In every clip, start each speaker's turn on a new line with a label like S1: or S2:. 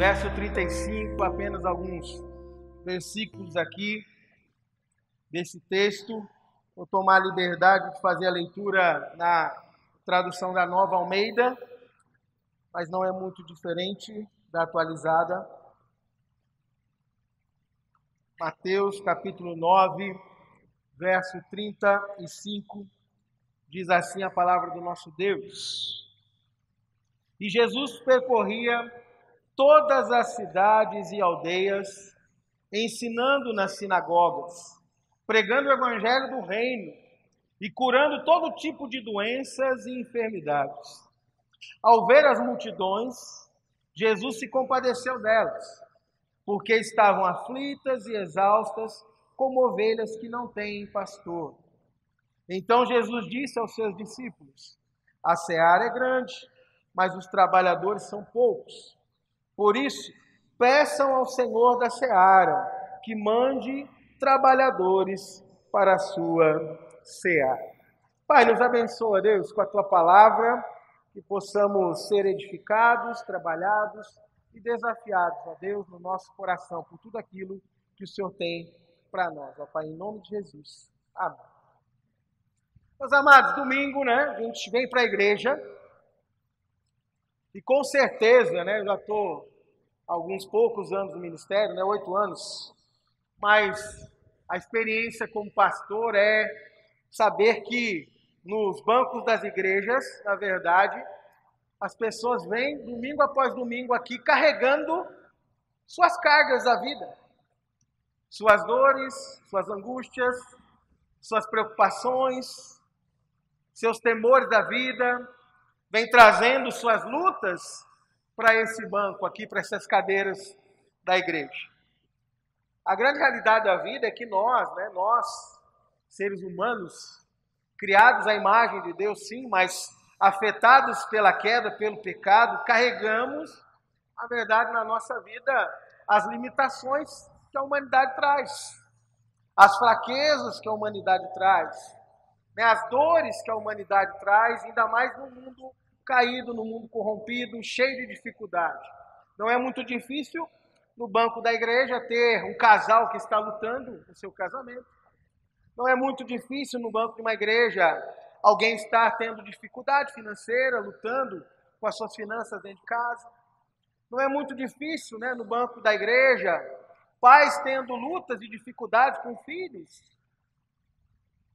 S1: verso 35, apenas alguns versículos aqui desse texto. Vou tomar a liberdade de fazer a leitura na tradução da Nova Almeida, mas não é muito diferente da atualizada. Mateus capítulo 9, verso 35, diz assim a palavra do nosso Deus. E Jesus percorria todas as cidades e aldeias, ensinando nas sinagogas, pregando o evangelho do reino e curando todo tipo de doenças e enfermidades. Ao ver as multidões, Jesus se compadeceu delas, porque estavam aflitas e exaustas, como ovelhas que não têm pastor. Então Jesus disse aos seus discípulos: a seara é grande, mas os trabalhadores são poucos. Por isso, peçam ao Senhor da seara que mande trabalhadores para a sua seara. Pai, nos abençoa, Deus, com a Tua palavra, que possamos ser edificados, trabalhados e desafiados, ó Deus, no nosso coração, por tudo aquilo que o Senhor tem para nós. Ó Pai, em nome de Jesus. Amém. Meus amados, domingo, a gente vem para a igreja e com certeza, eu já estou há alguns poucos anos no ministério, 8 anos, mas a experiência como pastor é saber que nos bancos das igrejas, na verdade, as pessoas vêm domingo após domingo aqui carregando suas cargas da vida, suas dores, suas angústias, suas preocupações, seus temores da vida, vem trazendo suas lutas para esse banco aqui, para essas cadeiras da igreja. A grande realidade da vida é que nós, seres humanos, criados à imagem de Deus, sim, mas afetados pela queda, pelo pecado, carregamos, na verdade, na nossa vida, as limitações que a humanidade traz, as fraquezas que a humanidade traz, as dores que a humanidade traz, ainda mais no mundo caído, no mundo corrompido, cheio de dificuldade. Não é muito difícil no banco da igreja ter um casal que está lutando no seu casamento. Não é muito difícil no banco de uma igreja alguém estar tendo dificuldade financeira, lutando com as suas finanças dentro de casa. Não é muito difícil, no banco da igreja, pais tendo lutas e dificuldades com filhos.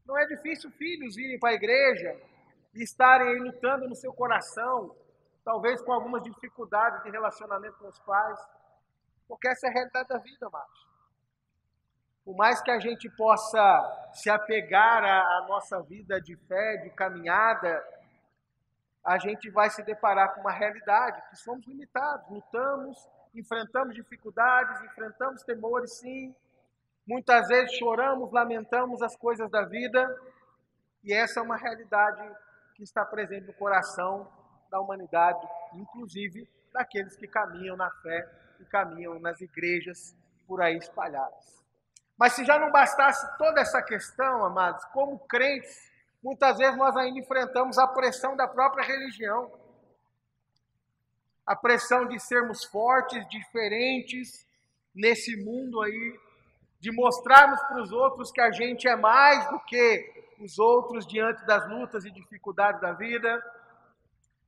S1: Não é difícil filhos irem para a igreja e estarem aí lutando no seu coração, talvez com algumas dificuldades de relacionamento com os pais, porque essa é a realidade da vida, amados. Por mais que a gente possa se apegar à nossa vida de fé, de caminhada, a gente vai se deparar com uma realidade, que somos limitados, lutamos, enfrentamos dificuldades, enfrentamos temores, sim. Muitas vezes choramos, lamentamos as coisas da vida, e essa é uma realidade que está presente no coração da humanidade, inclusive daqueles que caminham na fé e caminham nas igrejas por aí espalhadas. Mas se já não bastasse toda essa questão, amados, como crentes, muitas vezes nós ainda enfrentamos a pressão da própria religião, a pressão de sermos fortes, diferentes nesse mundo aí, de mostrarmos para os outros que a gente é mais do que os outros diante das lutas e dificuldades da vida,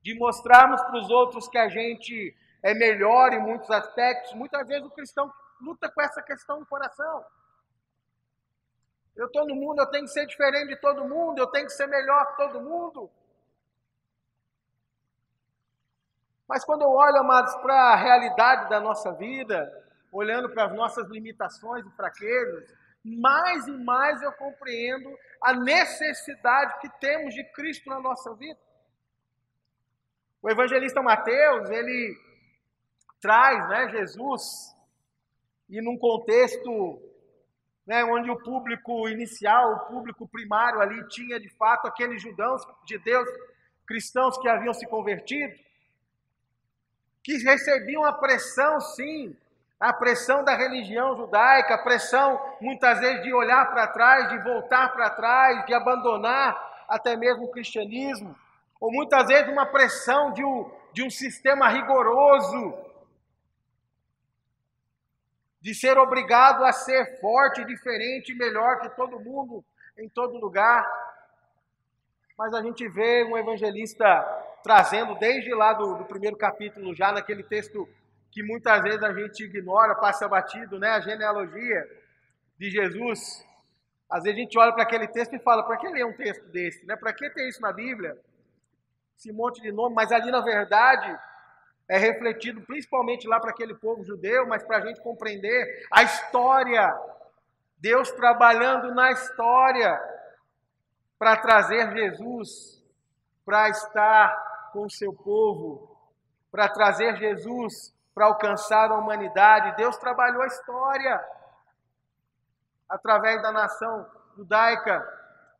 S1: de mostrarmos para os outros que a gente é melhor em muitos aspectos. Muitas vezes o cristão luta com essa questão no coração. Eu estou no mundo, eu tenho que ser diferente de todo mundo, eu tenho que ser melhor que todo mundo. Mas quando eu olho, amados, para a realidade da nossa vida, olhando para as nossas limitações e fraquezas, mais e mais eu compreendo a necessidade que temos de Cristo na nossa vida. O evangelista Mateus, ele traz Jesus, e num contexto onde o público inicial, o público primário ali tinha de fato aqueles judeus, cristãos que haviam se convertido, que recebiam a pressão, sim, a pressão da religião judaica, a pressão muitas vezes de olhar para trás, de voltar para trás, de abandonar até mesmo o cristianismo, ou muitas vezes uma pressão de um sistema rigoroso de ser obrigado a ser forte, diferente, melhor que todo mundo, em todo lugar. Mas a gente vê um evangelista trazendo desde lá do primeiro capítulo, já naquele texto que muitas vezes a gente ignora, passa batido, né? A genealogia de Jesus. Às vezes a gente olha para aquele texto e fala, para que ler um texto desse? Né? Para que ter isso na Bíblia? Esse monte de nome, mas ali na verdade é refletido principalmente lá para aquele povo judeu, mas para a gente compreender a história, Deus trabalhando na história para trazer Jesus, para estar com o seu povo, para trazer Jesus, para alcançar a humanidade. Deus trabalhou a história através da nação judaica,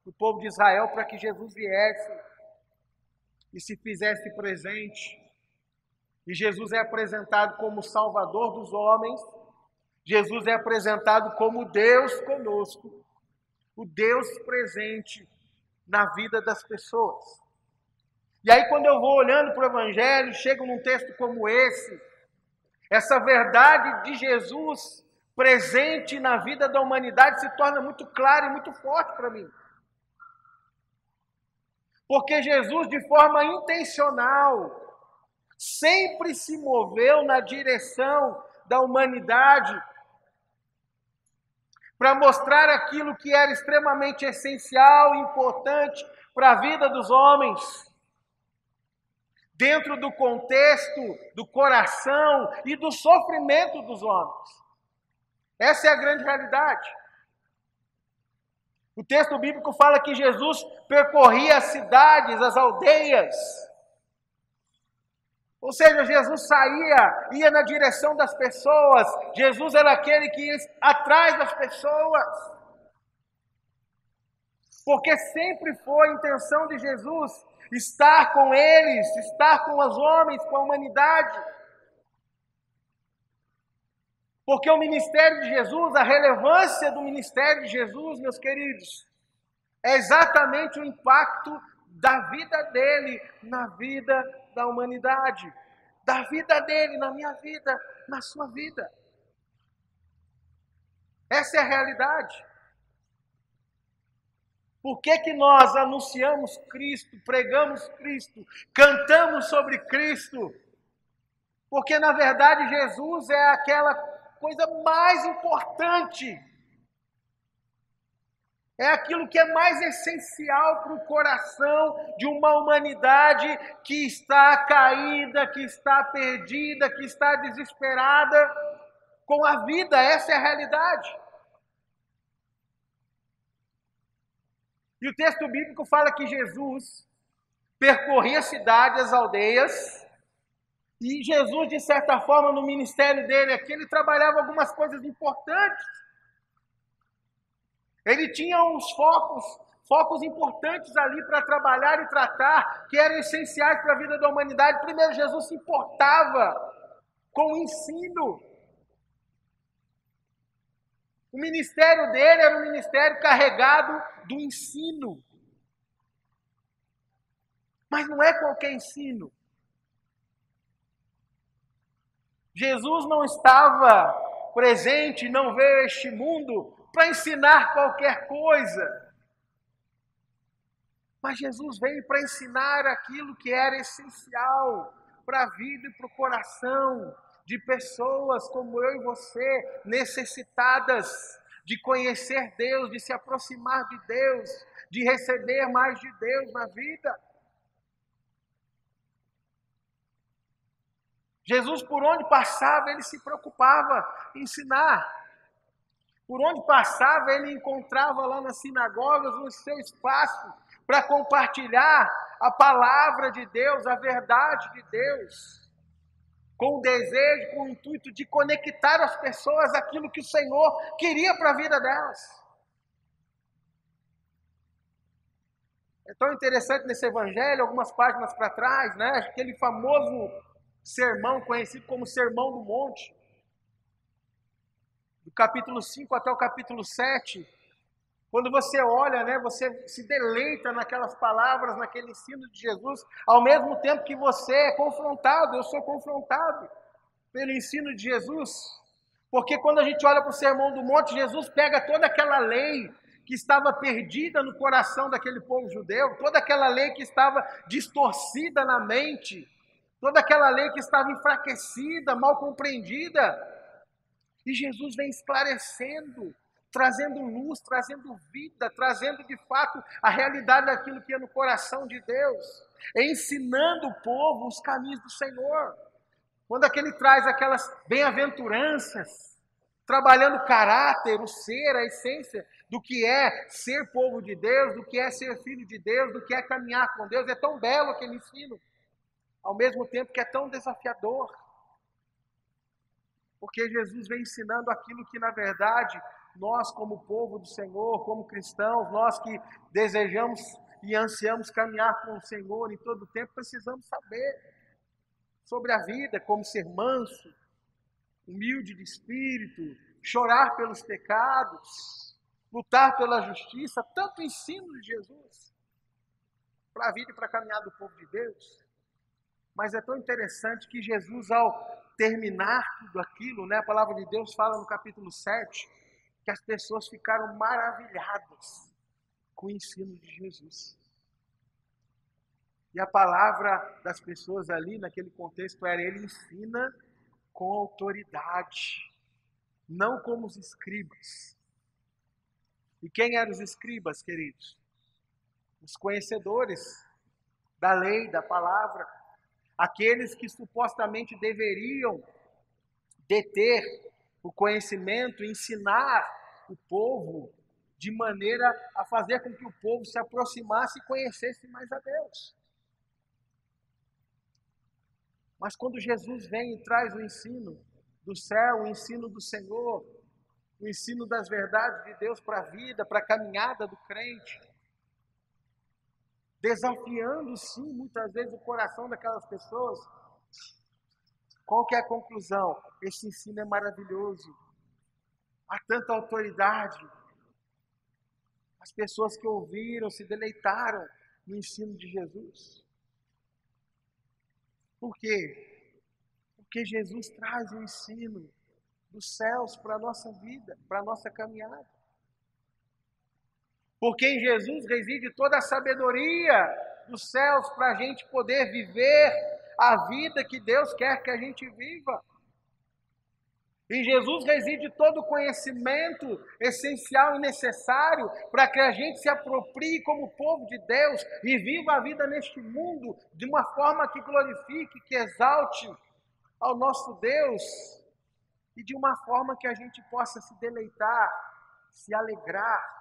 S1: do povo de Israel, para que Jesus viesse e se fizesse presente. E Jesus é apresentado como Salvador dos homens, Jesus é apresentado como Deus conosco, o Deus presente na vida das pessoas. E aí quando eu vou olhando para o Evangelho, chego num texto como esse, essa verdade de Jesus presente na vida da humanidade se torna muito clara e muito forte para mim. Porque Jesus, de forma intencional, sempre se moveu na direção da humanidade para mostrar aquilo que era extremamente essencial e importante para a vida dos homens, dentro do contexto, do coração e do sofrimento dos homens. Essa é a grande realidade. O texto bíblico fala que Jesus percorria as cidades, as aldeias. Ou seja, Jesus ia na direção das pessoas. Jesus era aquele que ia atrás das pessoas. Porque sempre foi a intenção de Jesus estar com eles, estar com os homens, com a humanidade. Porque o ministério de Jesus, a relevância do ministério de Jesus, meus queridos, é exatamente o impacto da vida dele na vida da humanidade, da vida dele na minha vida, na sua vida. Essa é a realidade. Por que nós anunciamos Cristo, pregamos Cristo, cantamos sobre Cristo? Porque na verdade Jesus é aquela coisa mais importante, é aquilo que é mais essencial para o coração de uma humanidade que está caída, que está perdida, que está desesperada com a vida. Essa é a realidade. E o texto bíblico fala que Jesus percorria as cidades, as aldeias, e Jesus, de certa forma, no ministério dele aqui, ele trabalhava algumas coisas importantes. Ele tinha uns focos importantes ali para trabalhar e tratar, que eram essenciais para a vida da humanidade. Primeiro, Jesus se importava com o ensino. O ministério dele era um ministério carregado do ensino. Mas não é qualquer ensino. Jesus não estava presente, não veio a este mundo para ensinar qualquer coisa. Mas Jesus veio para ensinar aquilo que era essencial para a vida e para o coração de pessoas como eu e você, necessitadas de conhecer Deus, de se aproximar de Deus, de receber mais de Deus na vida. Jesus, por onde passava, ele se preocupava em ensinar. Por onde passava, ele encontrava lá nas sinagogas o seu espaço para compartilhar a palavra de Deus, a verdade de Deus, com o desejo, com o intuito de conectar as pessoas àquilo que o Senhor queria para a vida delas. É tão interessante nesse evangelho, algumas páginas para trás, né? Aquele famoso sermão conhecido como Sermão do Monte, do capítulo 5 até o capítulo 7, quando você olha, né, você se deleita naquelas palavras, naquele ensino de Jesus, ao mesmo tempo que você é confrontado, eu sou confrontado pelo ensino de Jesus, Porque quando a gente olha para o Sermão do Monte, Jesus pega toda aquela lei que estava perdida no coração daquele povo judeu, toda aquela lei que estava distorcida na mente, toda aquela lei que estava enfraquecida, mal compreendida. E Jesus vem esclarecendo, trazendo luz, trazendo vida, trazendo de fato a realidade daquilo que é no coração de Deus, ensinando o povo os caminhos do Senhor. Quando ele traz aquelas bem-aventuranças, trabalhando o caráter, o ser, a essência do que é ser povo de Deus, do que é ser filho de Deus, do que é caminhar com Deus, é tão belo aquele ensino, ao mesmo tempo que é tão desafiador. Porque Jesus vem ensinando aquilo que, na verdade, nós como povo do Senhor, como cristãos, nós que desejamos e ansiamos caminhar com o Senhor em todo o tempo, precisamos saber sobre a vida, como ser manso, humilde de espírito, chorar pelos pecados, lutar pela justiça, tanto ensino de Jesus para a vida e para a caminhada do povo de Deus. Mas é tão interessante que Jesus, ao terminar tudo aquilo, né, a palavra de Deus fala no capítulo 7, que as pessoas ficaram maravilhadas com o ensino de Jesus. E a palavra das pessoas ali, naquele contexto, era: ele ensina com autoridade, não como os escribas. E quem eram os escribas, queridos? Os conhecedores da lei, da palavra, aqueles que supostamente deveriam deter o conhecimento, ensinar o povo de maneira a fazer com que o povo se aproximasse e conhecesse mais a Deus. Mas quando Jesus vem e traz o ensino do céu, o ensino do Senhor, o ensino das verdades de Deus para a vida, para a caminhada do crente, desafiando sim, muitas vezes, o coração daquelas pessoas, qual que é a conclusão? Esse ensino é maravilhoso, há tanta autoridade. As pessoas que ouviram se deleitaram no ensino de Jesus. Por quê? Porque Jesus traz o ensino dos céus para a nossa vida, para a nossa caminhada. Porque em Jesus reside toda a sabedoria dos céus para a gente poder viver a vida que Deus quer que a gente viva. Em Jesus reside todo o conhecimento essencial e necessário para que a gente se aproprie como povo de Deus e viva a vida neste mundo de uma forma que glorifique, que exalte ao nosso Deus e de uma forma que a gente possa se deleitar, se alegrar,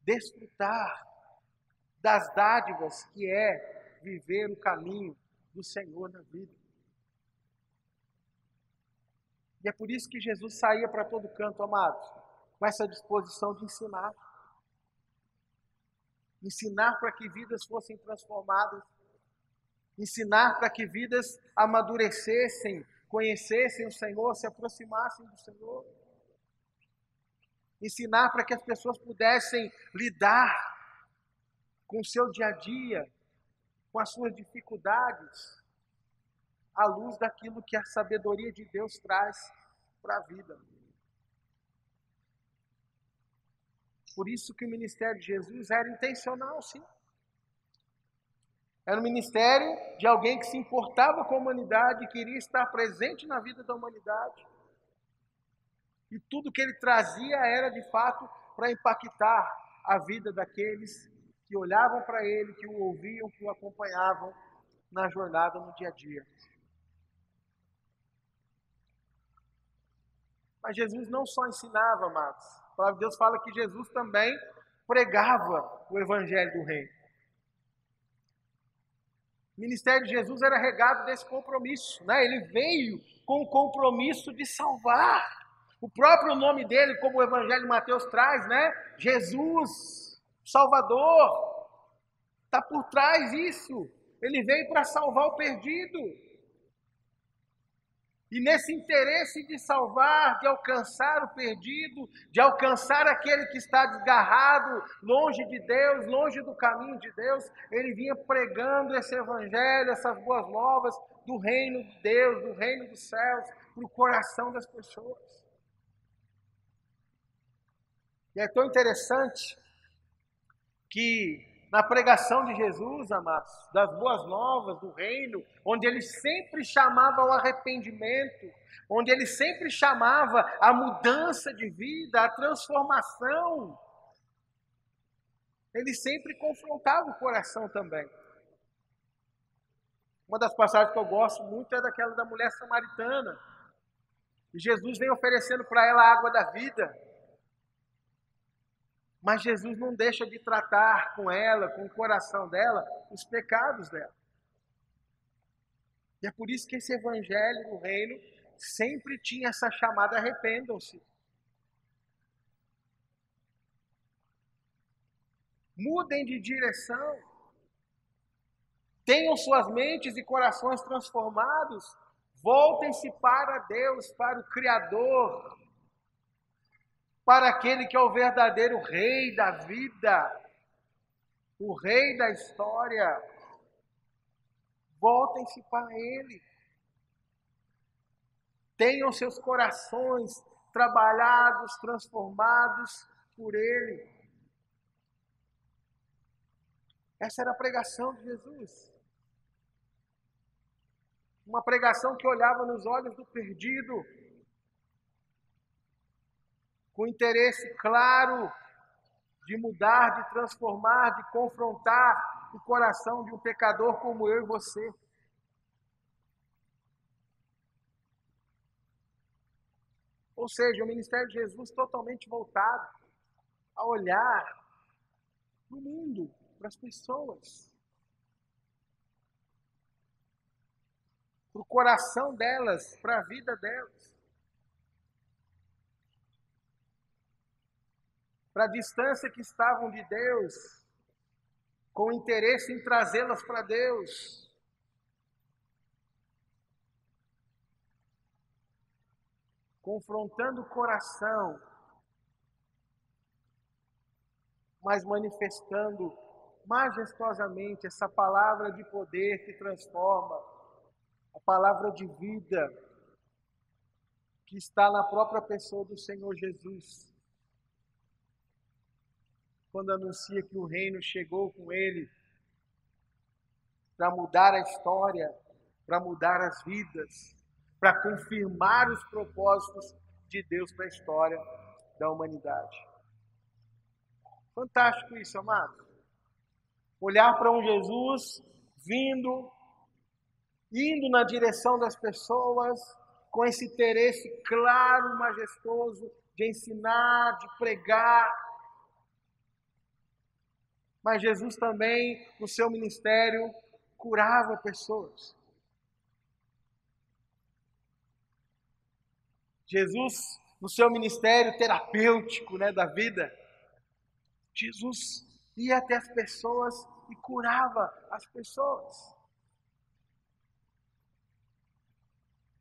S1: desfrutar das dádivas que é viver o caminho do Senhor na vida. E é por isso que Jesus saía para todo canto, amados, com essa disposição de ensinar. Ensinar para que vidas fossem transformadas. Ensinar para que vidas amadurecessem, conhecessem o Senhor, se aproximassem do Senhor. Ensinar para que as pessoas pudessem lidar com o seu dia a dia, com as suas dificuldades, à luz daquilo que a sabedoria de Deus traz para a vida. Por isso que o ministério de Jesus era intencional, sim. Era um ministério de alguém que se importava com a humanidade e queria estar presente na vida da humanidade. E tudo que ele trazia era, de fato, para impactar a vida daqueles que olhavam para ele, que o ouviam, que o acompanhavam na jornada, no dia a dia. Mas Jesus não só ensinava, amados. A palavra de Deus fala que Jesus também pregava o evangelho do reino. O ministério de Jesus era regado desse compromisso, né? Ele veio com o compromisso de salvar. O próprio nome dele, como o evangelho de Mateus traz, né? Jesus, Salvador. Está por trás isso. Ele veio para salvar o perdido. E nesse interesse de salvar, de alcançar o perdido, de alcançar aquele que está desgarrado, longe de Deus, longe do caminho de Deus, ele vinha pregando esse evangelho, essas boas novas do reino de Deus, do reino dos céus, para o coração das pessoas. E é tão interessante que na pregação de Jesus, amados, das boas novas, do reino, onde ele sempre chamava ao arrependimento, onde ele sempre chamava a mudança de vida, a transformação, ele sempre confrontava o coração também. Uma das passagens que eu gosto muito é daquela da mulher samaritana. E Jesus vem oferecendo para ela a água da vida. Mas Jesus não deixa de tratar com ela, com o coração dela, os pecados dela. E é por isso que esse evangelho do reino sempre tinha essa chamada: arrependam-se. Mudem de direção. Tenham suas mentes e corações transformados. Voltem-se para Deus, para o Criador, para aquele que é o verdadeiro Rei da vida, o Rei da história. Voltem-se para Ele. Tenham seus corações trabalhados, transformados por Ele. Essa era a pregação de Jesus. Uma pregação que olhava nos olhos do perdido, com interesse claro de mudar, de transformar, de confrontar o coração de um pecador como eu e você. Ou seja, o ministério de Jesus totalmente voltado a olhar para o mundo, para as pessoas, para o coração delas, para a vida delas, para a distância que estavam de Deus, com interesse em trazê-las para Deus. Confrontando o coração, mas manifestando majestosamente essa palavra de poder que transforma, a palavra de vida que está na própria pessoa do Senhor Jesus. Quando anuncia que o reino chegou com Ele para mudar a história, para mudar as vidas, para confirmar os propósitos de Deus para a história da humanidade. Fantástico isso, amados. Olhar para um Jesus indo na direção das pessoas, com esse interesse claro, majestoso, de ensinar, de pregar. Mas Jesus também, no seu ministério, curava pessoas. Jesus, no seu ministério terapêutico, da vida, Jesus ia até as pessoas e curava as pessoas.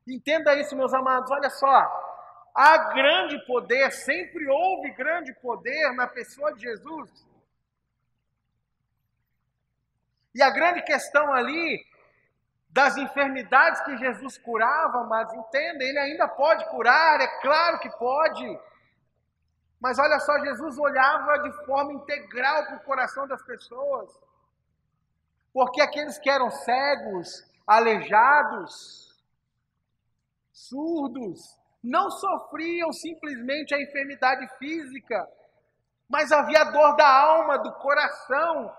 S1: Entenda isso, meus amados, olha só. Há grande poder, sempre houve grande poder na pessoa de Jesus. E a grande questão ali das enfermidades que Jesus curava, amados, entenda, Ele ainda pode curar, é claro que pode. Mas olha só, Jesus olhava de forma integral para o coração das pessoas. Porque aqueles que eram cegos, aleijados, surdos, não sofriam simplesmente a enfermidade física, mas havia dor da alma, do coração,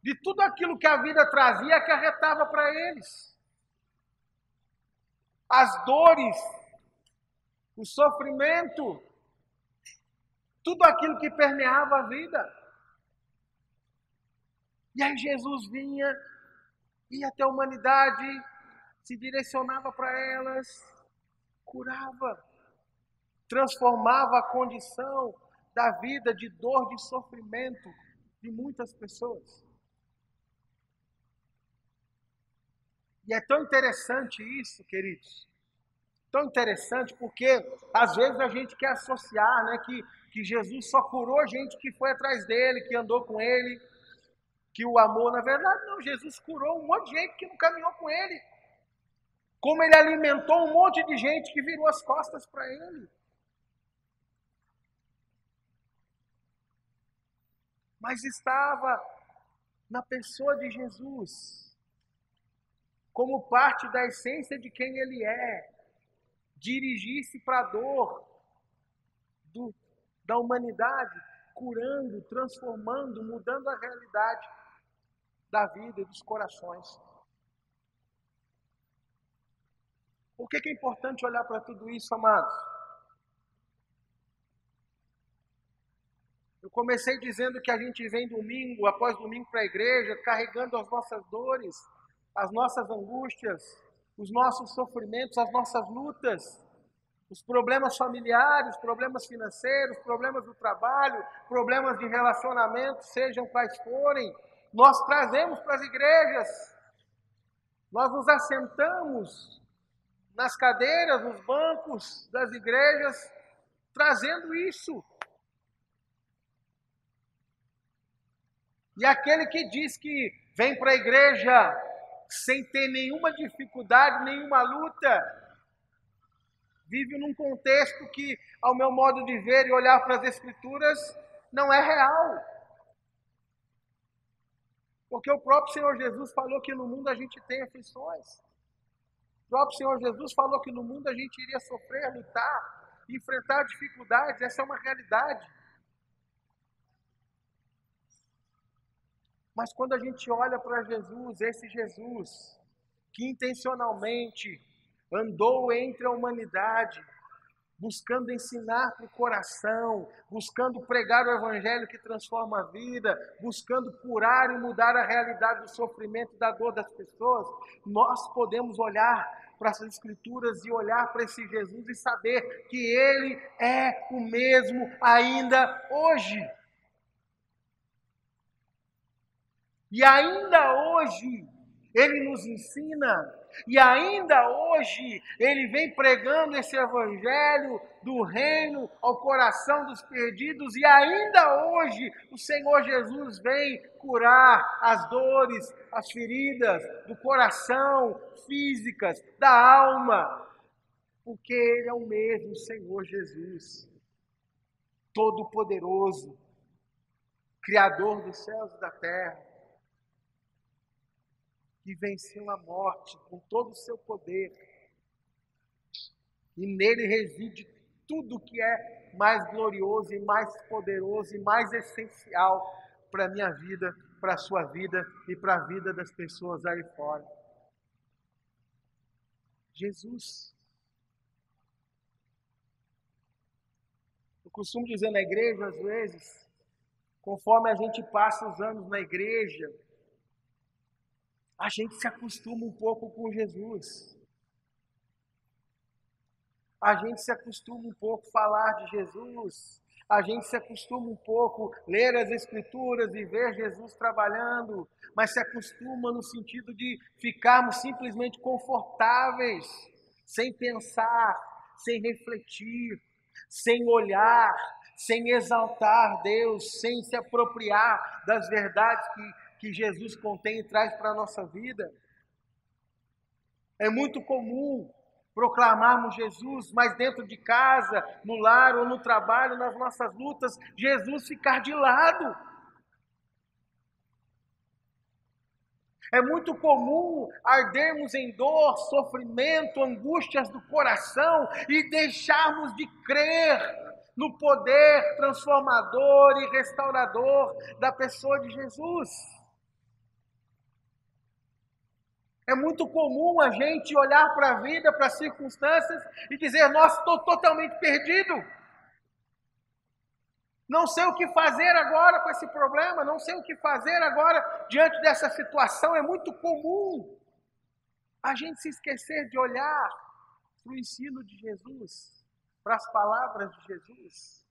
S1: de tudo aquilo que a vida trazia, acarretava para eles. As dores, o sofrimento, tudo aquilo que permeava a vida. E aí Jesus vinha, ia até a humanidade, se direcionava para elas, curava, transformava a condição da vida de dor, de sofrimento de muitas pessoas. E é tão interessante isso, queridos, tão interessante, porque às vezes a gente quer associar, que Jesus só curou gente que foi atrás dele, que andou com ele, que o amou. Na verdade não, Jesus curou um monte de gente que não caminhou com ele. Como ele alimentou um monte de gente que virou as costas para ele. mas estava na pessoa de Jesus, como parte da essência de quem Ele é, dirigir-se para a dor da humanidade, curando, transformando, mudando a realidade da vida e dos corações. Por que é importante olhar para tudo isso, amados? Eu comecei dizendo que a gente vem domingo após domingo para a igreja, carregando as nossas dores, as nossas angústias, os nossos sofrimentos, as nossas lutas, os problemas familiares, problemas financeiros, problemas do trabalho, problemas de relacionamento, sejam quais forem, nós trazemos para as igrejas. Nós nos assentamos nas cadeiras, nos bancos das igrejas, trazendo isso. E aquele que diz que vem para a igreja sem ter nenhuma dificuldade, nenhuma luta, vive num contexto que, ao meu modo de ver e olhar para as Escrituras, não é real. Porque o próprio Senhor Jesus falou que no mundo a gente tem aflições. O próprio Senhor Jesus falou que no mundo a gente iria sofrer, lutar, enfrentar dificuldades. Essa é uma realidade. Mas quando a gente olha para Jesus, esse Jesus que intencionalmente andou entre a humanidade, buscando ensinar para o coração, buscando pregar o evangelho que transforma a vida, buscando curar e mudar a realidade do sofrimento e da dor das pessoas, nós podemos olhar para as Escrituras e olhar para esse Jesus e saber que Ele é o mesmo ainda hoje. E ainda hoje Ele nos ensina, e ainda hoje Ele vem pregando esse evangelho do reino ao coração dos perdidos, e ainda hoje o Senhor Jesus vem curar as dores, as feridas do coração, físicas, da alma, porque Ele é o mesmo Senhor Jesus, Todo-Poderoso, Criador dos céus e da terra, que venceu a morte com todo o seu poder. E nele reside tudo que é mais glorioso e mais poderoso e mais essencial para a minha vida, para a sua vida e para a vida das pessoas aí fora. Jesus. Eu costumo dizer na igreja, às vezes, conforme a gente passa os anos na igreja, a gente se acostuma um pouco com Jesus. A gente se acostuma um pouco a falar de Jesus. A gente se acostuma um pouco a ler as Escrituras e ver Jesus trabalhando. Mas se acostuma no sentido de ficarmos simplesmente confortáveis, sem pensar, sem refletir, sem olhar, sem exaltar Deus, sem se apropriar das verdades que Jesus contém e traz para a nossa vida. É muito comum proclamarmos Jesus, mas dentro de casa, no lar ou no trabalho, nas nossas lutas, Jesus ficar de lado. É muito comum ardermos em dor, sofrimento, angústias do coração e deixarmos de crer no poder transformador e restaurador da pessoa de Jesus. É muito comum a gente olhar para a vida, para as circunstâncias e dizer, nossa, estou totalmente perdido. Não sei o que fazer agora com esse problema, não sei o que fazer agora diante dessa situação. É muito comum a gente se esquecer de olhar para o ensino de Jesus, para as palavras de Jesus.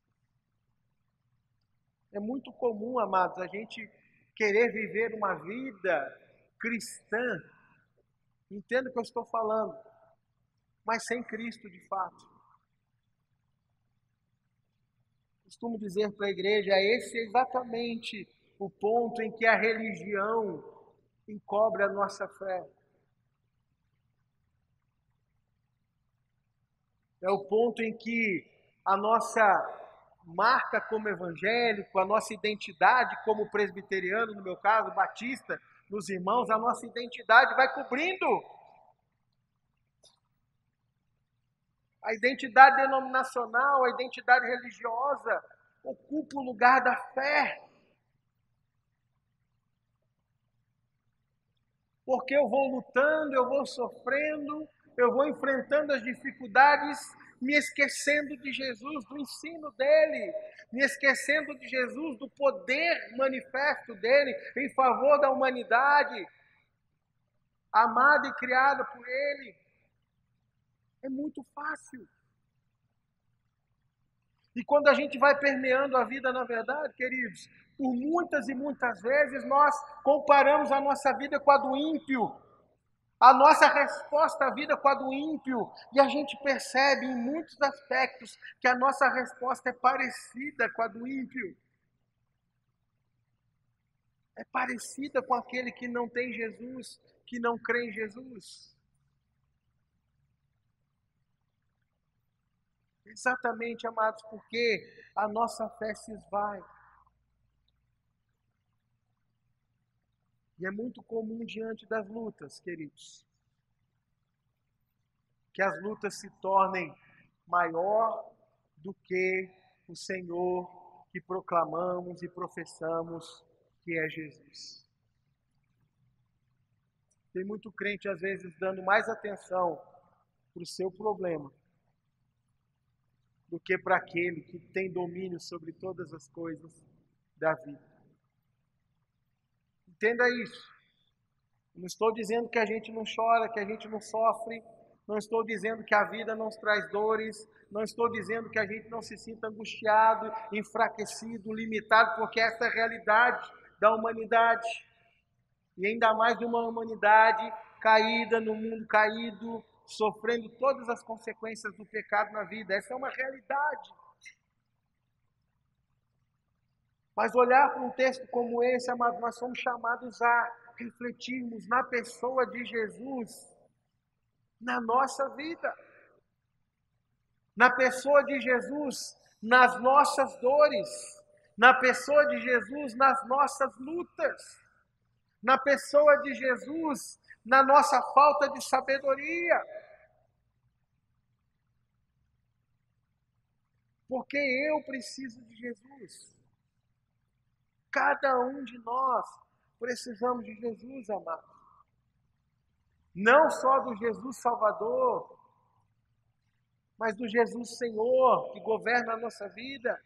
S1: É muito comum, amados, a gente querer viver uma vida cristã. Entenda o que eu estou falando, mas sem Cristo de fato. Costumo dizer para a igreja, esse é exatamente o ponto em que a religião encobre a nossa fé. É o ponto em que a nossa marca como evangélico, a nossa identidade como presbiteriano, no meu caso, batista, nos irmãos, a nossa identidade vai cobrindo. A identidade denominacional, a identidade religiosa ocupa o lugar da fé. Porque eu vou lutando, eu vou sofrendo, eu vou enfrentando as dificuldades, me esquecendo de Jesus, do ensino dele, me esquecendo de Jesus, do poder manifesto dele em favor da humanidade, amada e criada por ele. É muito fácil. E quando a gente vai permeando a vida, na verdade, queridos, por muitas e muitas vezes nós comparamos a nossa vida com a do ímpio, a nossa resposta à vida com a do ímpio, e a gente percebe em muitos aspectos que a nossa resposta é parecida com a do ímpio. É parecida com aquele que não tem Jesus, que não crê em Jesus. Exatamente, amados, porque a nossa fé se esvai. E é muito comum diante das lutas, queridos, que as lutas se tornem maior do que o Senhor que proclamamos e professamos que é Jesus. Tem muito crente, às vezes, dando mais atenção para o seu problema do que para aquele que tem domínio sobre todas as coisas da vida. Entenda isso. Não estou dizendo que a gente não chora, que a gente não sofre, não estou dizendo que a vida não traz dores, não estou dizendo que a gente não se sinta angustiado, enfraquecido, limitado, porque essa é a realidade da humanidade. E ainda mais de uma humanidade caída, no mundo caído, sofrendo todas as consequências do pecado na vida. Essa é uma realidade. Mas olhar para um texto como esse, amados, nós somos chamados a refletirmos na pessoa de Jesus, na nossa vida. Na pessoa de Jesus, nas nossas dores. Na pessoa de Jesus, nas nossas lutas. Na pessoa de Jesus, na nossa falta de sabedoria. Porque eu preciso de Jesus. Cada um de nós precisamos de Jesus, amado. Não só do Jesus Salvador, mas do Jesus Senhor, que governa a nossa vida,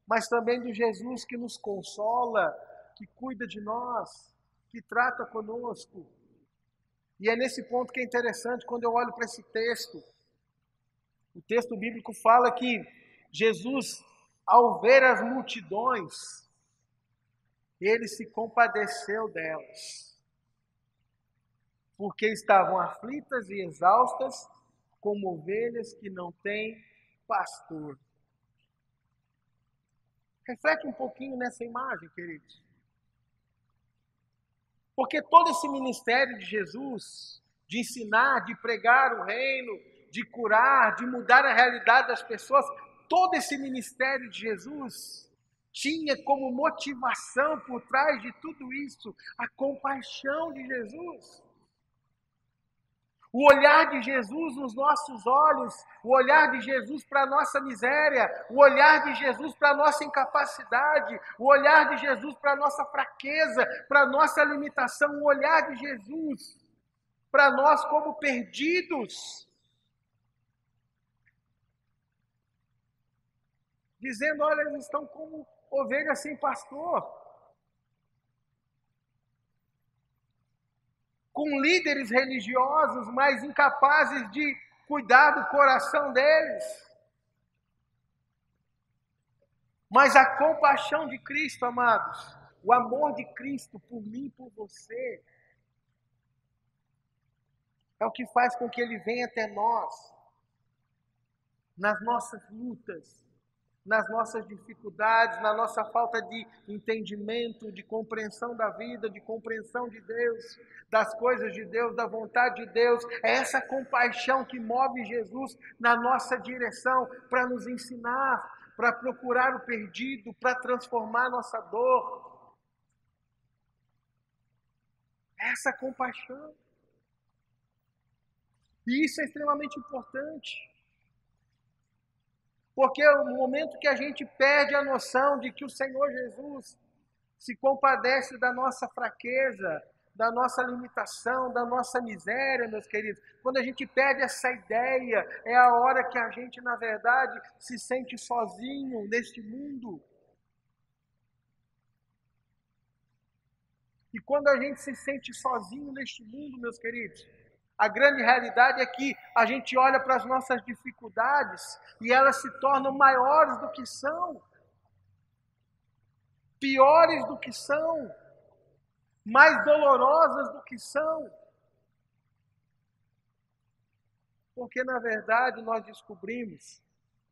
S1: mas também do Jesus que nos consola, que cuida de nós, que trata conosco. E é nesse ponto que é interessante, quando eu olho para esse texto, o texto bíblico fala que Jesus, ao ver as multidões, ele se compadeceu delas, porque estavam aflitas e exaustas, como ovelhas que não têm pastor. Reflete um pouquinho nessa imagem, queridos. Porque todo esse ministério de Jesus, de ensinar, de pregar o reino, de curar, de mudar a realidade das pessoas, todo esse ministério de Jesus tinha como motivação por trás de tudo isso a compaixão de Jesus. O olhar de Jesus nos nossos olhos, o olhar de Jesus para a nossa miséria, o olhar de Jesus para a nossa incapacidade, o olhar de Jesus para a nossa fraqueza, para a nossa limitação, o olhar de Jesus para nós como perdidos. Dizendo, olha, eles estão como ovelhas sem pastor. Com líderes religiosos, mas incapazes de cuidar do coração deles. Mas a compaixão de Cristo, amados, o amor de Cristo por mim e por você, é o que faz com que Ele venha até nós, nas nossas lutas, nas nossas dificuldades, na nossa falta de entendimento, de compreensão da vida, de compreensão de Deus, das coisas de Deus, da vontade de Deus. É essa compaixão que move Jesus na nossa direção para nos ensinar, para procurar o perdido, para transformar nossa dor. Essa compaixão. E isso é extremamente importante. Porque é o momento que a gente perde a noção de que o Senhor Jesus se compadece da nossa fraqueza, da nossa limitação, da nossa miséria, meus queridos. Quando a gente perde essa ideia, é a hora que a gente, na verdade, se sente sozinho neste mundo. E quando a gente se sente sozinho neste mundo, meus queridos, a grande realidade é que a gente olha para as nossas dificuldades e elas se tornam maiores do que são, piores do que são, mais dolorosas do que são. Porque, na verdade, nós descobrimos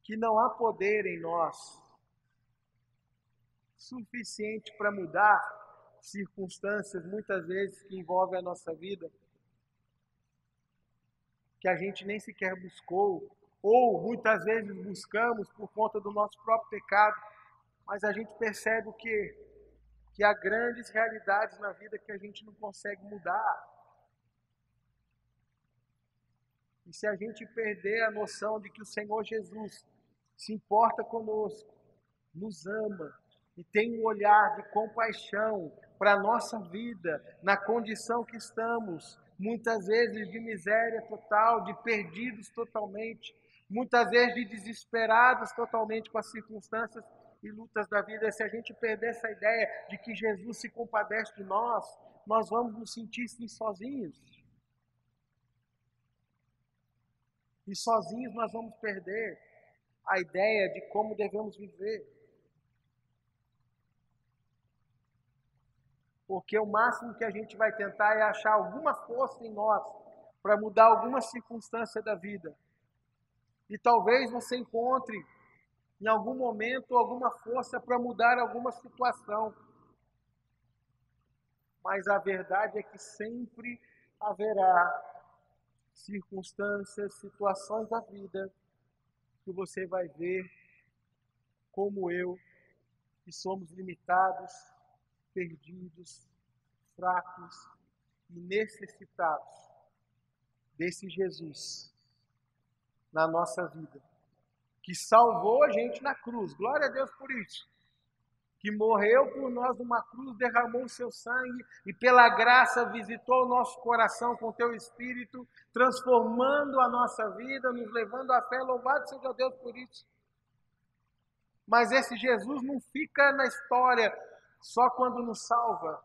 S1: que não há poder em nós suficiente para mudar circunstâncias, muitas vezes, que envolvem a nossa vida, que a gente nem sequer buscou, ou muitas vezes buscamos por conta do nosso próprio pecado, mas a gente percebe o quê? Que há grandes realidades na vida que a gente não consegue mudar. E se a gente perder a noção de que o Senhor Jesus se importa conosco, nos ama e tem um olhar de compaixão para a nossa vida, na condição que estamos, muitas vezes de miséria total, de perdidos totalmente, muitas vezes de desesperados totalmente com as circunstâncias e lutas da vida. Se a gente perder essa ideia de que Jesus se compadece de nós, nós vamos nos sentir sim sozinhos. E sozinhos nós vamos perder a ideia de como devemos viver. Porque o máximo que a gente vai tentar é achar alguma força em nós para mudar alguma circunstância da vida. E talvez você encontre em algum momento alguma força para mudar alguma situação. Mas a verdade é que sempre haverá circunstâncias, situações da vida que você vai ver, como eu, que somos limitados, perdidos, fracos e necessitados desse Jesus na nossa vida, que salvou a gente na cruz. Glória a Deus por isso. Que morreu por nós numa cruz, derramou o seu sangue e pela graça visitou o nosso coração com o teu Espírito, transformando a nossa vida, nos levando à fé. Louvado seja Deus por isso. Mas esse Jesus não fica na história só quando nos salva.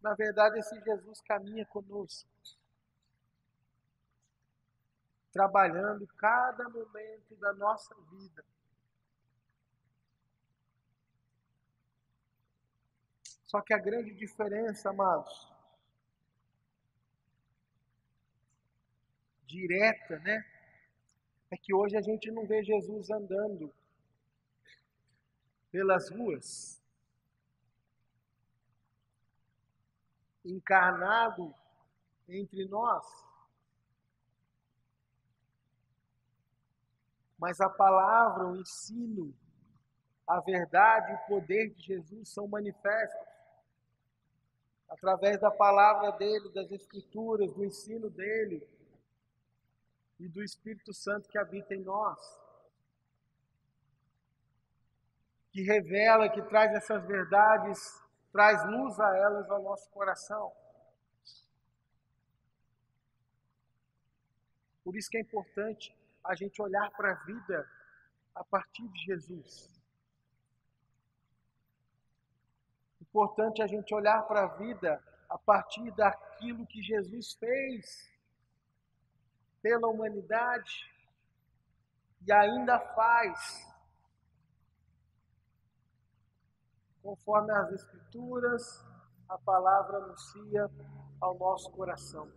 S1: Na verdade, esse Jesus caminha conosco, trabalhando cada momento da nossa vida. Só que a grande diferença, amados, direta, né? É que hoje a gente não vê Jesus andando pelas ruas, encarnado entre nós. Mas a palavra, o ensino, a verdade e o poder de Jesus são manifestos através da palavra dele, das Escrituras, do ensino dele e do Espírito Santo que habita em nós, que revela, que traz essas verdades, traz luz a elas ao nosso coração. Por isso que é importante a gente olhar para a vida a partir de Jesus. Importante a gente olhar para a vida a partir daquilo que Jesus fez pela humanidade e ainda faz, conforme as Escrituras, a palavra anuncia ao nosso coração.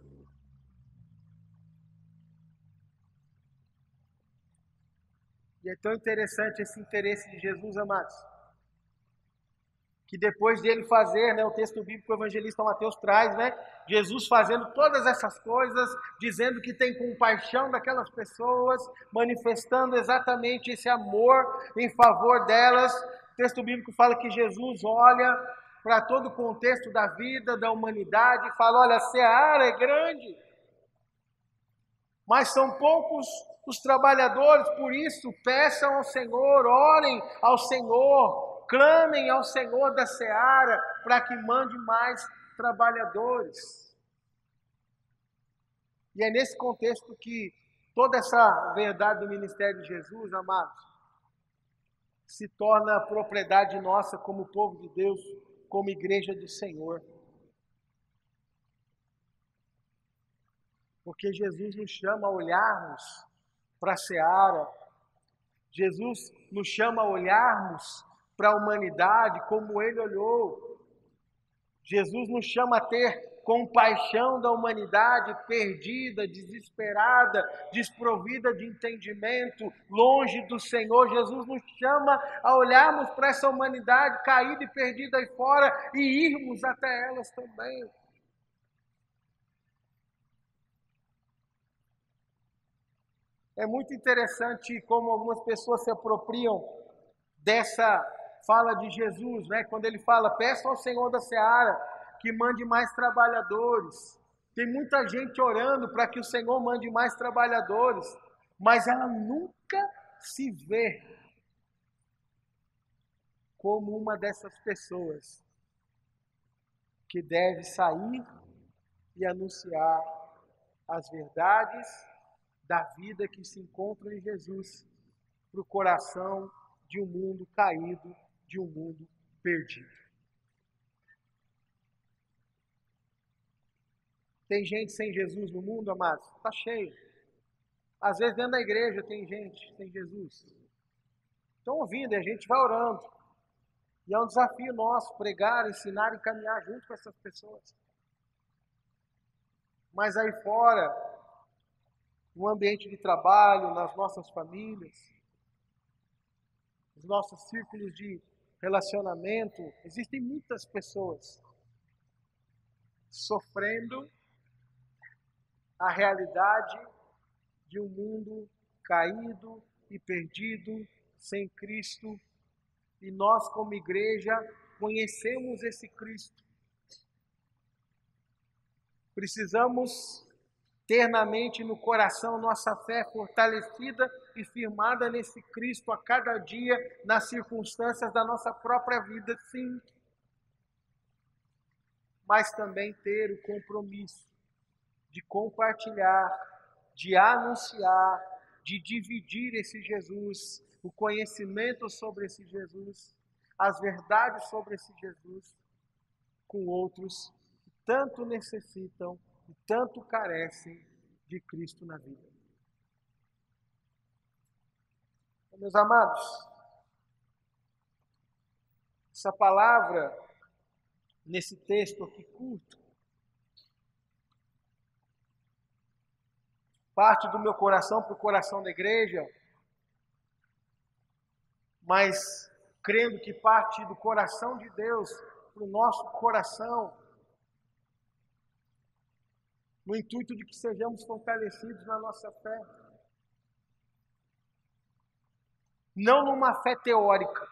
S1: E é tão interessante esse interesse de Jesus, amados, que depois dele fazer, né, o texto bíblico, o evangelista Mateus traz, né, Jesus fazendo todas essas coisas, dizendo que tem compaixão daquelas pessoas, manifestando exatamente esse amor em favor delas. O texto bíblico fala que Jesus olha para todo o contexto da vida, da humanidade, e fala, olha, a seara é grande, mas são poucos os trabalhadores, por isso peçam ao Senhor, orem ao Senhor, clamem ao Senhor da seara para que mande mais trabalhadores. E é nesse contexto que toda essa verdade do ministério de Jesus, amados, se torna propriedade nossa como povo de Deus, como igreja do Senhor. Porque Jesus nos chama a olharmos para a seara, Jesus nos chama a olharmos para a humanidade como Ele olhou. Jesus nos chama a ter compaixão da humanidade perdida, desesperada, desprovida de entendimento, longe do Senhor. Jesus nos chama a olharmos para essa humanidade caída e perdida aí fora e irmos até elas também. É muito interessante como algumas pessoas se apropriam dessa fala de Jesus, né? Quando ele fala, peça ao Senhor da seara que mande mais trabalhadores. Tem muita gente orando para que o Senhor mande mais trabalhadores, mas ela nunca se vê como uma dessas pessoas que deve sair e anunciar as verdades da vida que se encontra em Jesus para o coração de um mundo caído, de um mundo perdido. Tem gente sem Jesus no mundo, amados? Está cheio. Às vezes dentro da igreja tem gente sem Jesus. Estão ouvindo e a gente vai orando. E é um desafio nosso pregar, ensinar e caminhar junto com essas pessoas. Mas aí fora, no ambiente de trabalho, nas nossas famílias, nos nossos círculos de relacionamento, existem muitas pessoas sofrendo a realidade de um mundo caído e perdido, sem Cristo, e nós como igreja conhecemos esse Cristo. Precisamos ter na mente e no coração nossa fé fortalecida e firmada nesse Cristo a cada dia, nas circunstâncias da nossa própria vida, sim. Mas também ter o compromisso de compartilhar, de anunciar, de dividir esse Jesus, o conhecimento sobre esse Jesus, as verdades sobre esse Jesus, com outros que tanto necessitam e tanto carecem de Cristo na vida. Meus amados, essa palavra, nesse texto aqui curto, parte do meu coração para o coração da igreja, mas crendo que parte do coração de Deus para o nosso coração, no intuito de que sejamos fortalecidos na nossa fé. Não numa fé teórica,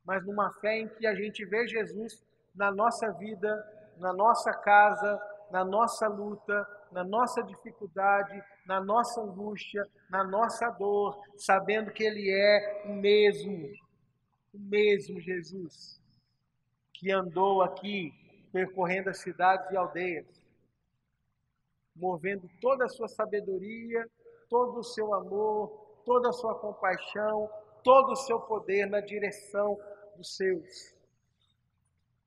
S1: mas numa fé em que a gente vê Jesus na nossa vida, na nossa casa, na nossa luta, na nossa dificuldade, na nossa angústia, na nossa dor, sabendo que Ele é o mesmo Jesus, que andou aqui percorrendo as cidades e aldeias, movendo toda a sua sabedoria, todo o seu amor, toda a sua compaixão, todo o seu poder na direção dos seus,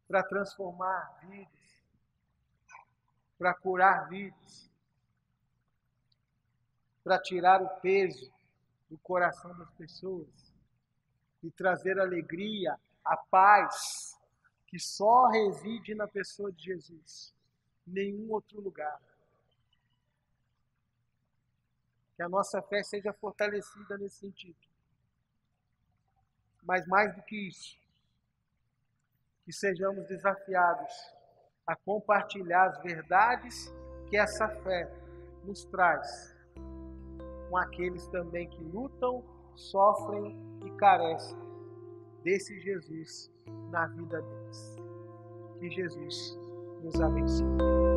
S1: para transformar vidas, para curar vidas, para tirar o peso do coração das pessoas e trazer alegria, a paz que só reside na pessoa de Jesus, em nenhum outro lugar. Que a nossa fé seja fortalecida nesse sentido. Mas mais do que isso, que sejamos desafiados a compartilhar as verdades que essa fé nos traz com aqueles também que lutam, sofrem e carecem desse Jesus na vida deles. Que Jesus nos abençoe.